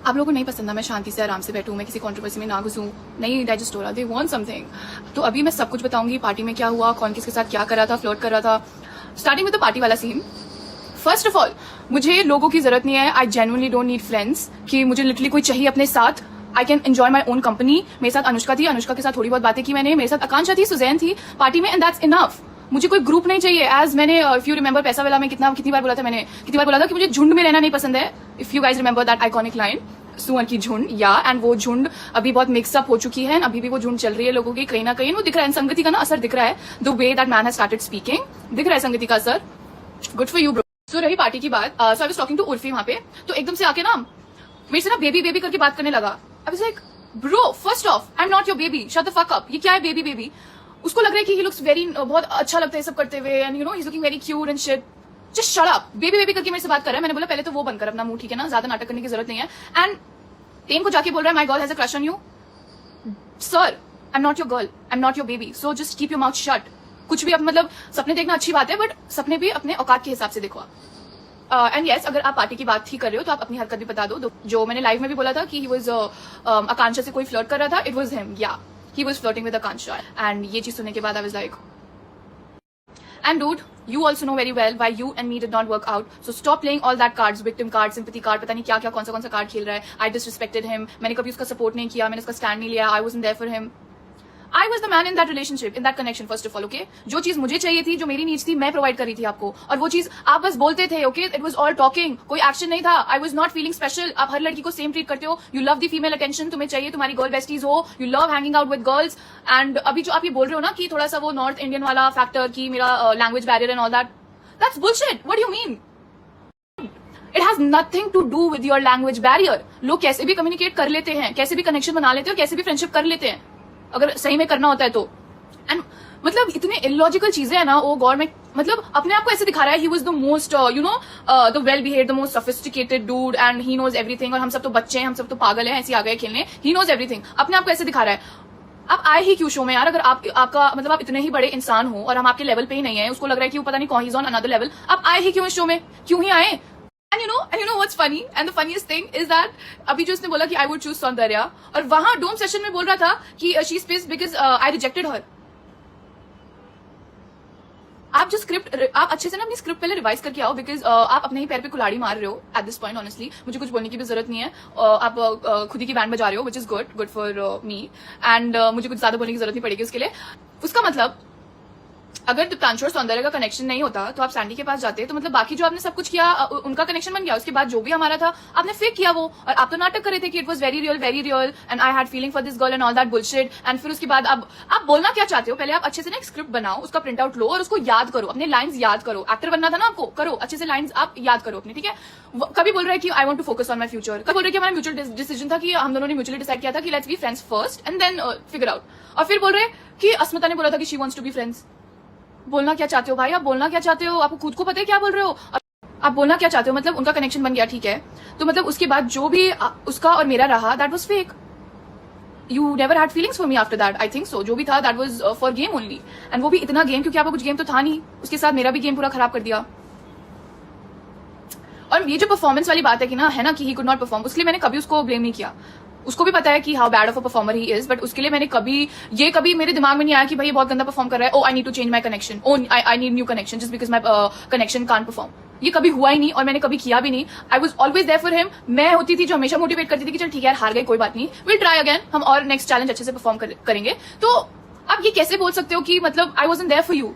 आप लोगों को नहीं पसंद ना मैं शांति से आराम से बैठूं, मैं किसी कंट्रोवर्सी में ना घुसूं, नहीं डाइजेस्ट हो रहा, दे वांट समथिंग। तो अभी मैं सब कुछ बताऊंगी, पार्टी में क्या हुआ, कौन किसके साथ क्या कर रहा था, फ्लर्ट कर रहा था। स्टार्टिंग में तो पार्टी वाला सीन। फर्स्ट ऑफ ऑल मुझे लोगों की जरूरत नहीं है, I genuinely don't need friends कि मुझे लिटरली कोई चाहिए अपने साथ। I can enjoy my own company. मेरे साथ अनुष्का थी, अनुष्का के साथ थोड़ी बहुत बातें की मैंने, मेरे साथ आकांक्षा थी, सुजैन थी पार्टी में, एंड दैट्स इनफ। मुझे कोई ग्रुप नहीं चाहिए। एज मैंने इफ यू रिमेंबर पैसा वाला में कितनी बार बोला था मैंने, कितनी बार बोला था कि मुझे झुंड में रहना नहीं पसंद है। If you guys remember that iconic line, सुअर की झुंड, या एंड वो झुंड अभी बहुत मिक्सअप हो चुकी है, अभी भी वो झुंड चल रही है लोगों की, कहीं ना कहीं वो दिख रहा है, संगति का ना असर दिख रहा है, the way that man has started speaking, दिख रहा है संगति का असर। Good for you bro. So रही पार्टी की बात, so I was talking to Urfi वहां पे, तो एकदम से आके ना मेरे से ना बेबी बेबी करके बात करने लगा। I was like bro, first of I am not your baby, shut the fuck up. ये क्या है बेबी बेबी? उसको लग रहा है कि ही लुक्स वेरी, बहुत अच्छा लगता है सब करते हुए, and you know he is looking very cute and shit. Just shut up. Baby baby करके मेरे से बात कर रहा है। मैंने बोला पहले तो वो बंद कर अपना मुंह, ठीक है ना, ज्यादा नाटक करने की जरूरत नहीं है। एंड टेम को जाके बोल रहा है my girl has a crush on you. Sir I am not your girl, I am not your baby, so just keep your mouth shut. कुछ भी मतलब सपने देखना अच्छी बात है, बट सपने भी अपने औकात के हिसाब से देखो। एंड येस, अगर आप पार्टी की बात ही कर रहे हो तो आप अपनी हरकत भी बता दो। जो मैंने लाइव में भी बोला था कि ही वाज आकांक्षा से कोई फ्लर्ट कर रहा था, इट वाज हिम, या he was flirting with Akanksha. And ये चीज सुनने के बाद I was like, and dude, you also know very well why you and me did not work out, so stop playing all that cards, victim card, sympathy card, पता नहीं क्या क्या कौन सा कार्ड खेल रहा है। I disrespected him, मैंने कभी उसका सपोर्ट नहीं किया, मैंने उसका स्टैंड नहीं लिया, I wasn't there for him. I was the man in that relationship, in that connection, first of all, okay? जो चीज मुझे चाहिए थी, जो मेरी नीड्स थी, मैं प्रोवाइड कर रही थी आपको, और वो चीज आप बस बोलते थे, okay? It was all talking, कोई एक्शन नहीं था। I was not feeling special। आप हर लड़की को सेम ट्रीट करते हो, you love the female attention, तुम्हें चाहिए तुम्हारी गर्ल बेस्टीज हो, you love hanging out with girls, and अभी जो आप ये बोल रहे हो ना कि थोड़ा सा वो नॉर्थ इंडियन वाला फैक्टर की मेरा language barrier and all that, that's bullshit. What do you mean? It has nothing to do with your language barrier. लोग कैसे भी कम्युनिकेट कर लेते हैं, कैसे भी कनेक्शन बना लेते हैं, और कैसे भी फ्रेंडशिप कर लेते हैं, अगर सही में करना होता है तो। एंड मतलब इतने इलॉजिकल चीजें है ना, वो गवर्नमेंट मतलब अपने आप को ऐसे दिखा रहा है, he was the most you know the well behaved, the most sophisticated dude, and he knows everything, और हम सब तो बच्चे हैं, हम सब तो पागल हैं, ऐसे आ गए खेलने, ही नोज एवरीथिंग। अपने आप को ऐसे दिखा रहा है। आप आए ही क्यों शो में यार? अगर आपका मतलब आप इतने ही बड़े इंसान हो और हम आपके लेवल पे ही नहीं है, उसको लग रहा है कि वो पता नहीं कौन, he is on another level, आप आए ही क्यों इस शो में? क्यों ही आए? And you know what's funny? And the funniest thing is that अभी जो उसने बोला कि I would choose सौंदर्या, और वहां डोम सेशन में बोल रहा था कि she's pissed because I rejected her. आप जो स्क्रिप्ट, आप अच्छे से ना अपनी स्क्रिप्ट पहले रिवाइज करके आओ, बिकॉज आप अपने ही पैर पे कुल्हाड़ी मार रहे हो एट दिस पॉइंट। ऑनेस्टली मुझे कुछ बोलने की भी जरूरत नहीं है। आप खुद ही की बैंड बजा रहे हो, which is good for me, and मुझे कुछ ज्यादा बोलने की जरूरत नहीं पड़ेगी उसके लिए। उसका मतलब अगर दीप्तांशु और सौंदर्य का कनेक्शन नहीं होता तो आप सैंडी के पास जाते, तो मतलब बाकी जो आपने सब कुछ किया उनका कनेक्शन बन गया। उसके बाद जो भी हमारा था आपने फेक किया वो, और आप तो नाटक कर रहे थे कि it was very real and I had feeling for this girl and all that bullshit. And फिर उसके बाद अब आप बोलना क्या चाहते हो, पहले आप अच्छे से ना एक स्क्रिप्ट बनाओ, उसका प्रिंट आउट लो और उसको याद करो, अपने लाइन्स याद करो। एक्टर बनना था ना आपको, करो अच्छे से, लाइन्स आप याद करो अपने, ठीक है? कभी बोल रहा है कि I want to focus on my future, कभी बोल रहे कि हमारा म्यूचुअल डिसीजन था कि हम दोनों ने म्यूचुअली डिसाइड किया था कि let's be friends first and then figure out, और फिर बोल रहे कि अस्मिता ने बोला था कि she wants to be friends. बोलना क्या चाहते हो भाई? आप बोलना क्या चाहते हो? आपको खुद को पता है क्या बोल रहे हो? आप बोलना क्या चाहते हो? मतलब उनका कनेक्शन बन गया, ठीक है, तो मतलब उसके बाद जो भी उसका और मेरा रहा, that was fake. You never had feelings for me after that, I think so. जो भी था that was for game only, and वो भी इतना गेम क्योंकि आपका कुछ गेम तो था नहीं। उसके साथ मेरा भी गेम पूरा खराब कर दिया। और ये जो परफॉर्मेंस वाली बात है कि ना, है ना, कि ही कुड नॉट परफॉर्म, उसके लिए मैंने कभी उसको ब्लेम नहीं किया। उसको भी पता है कि how bad of a performer he is, but उसके लिए मैंने कभी मेरे दिमाग में नहीं आया कि भाई ये बहुत गंदा परफॉर्म कर रहा है, oh I need to change my connection, oh I need new connection just because my connection can't perform. ये कभी हुआ ही नहीं और मैंने कभी किया भी नहीं। I was always there for him. मैं होती थी जो हमेशा मोटिवेट करती थी कि चल ठीक है यार, हार गए कोई बात नहीं, विल ट्राई अगेन, हम और नेक्स्ट चैलेंज अच्छे से परफॉर्म करेंगे। तो आप ये कैसे बोल सकते हो कि मतलब I wasn't there for you?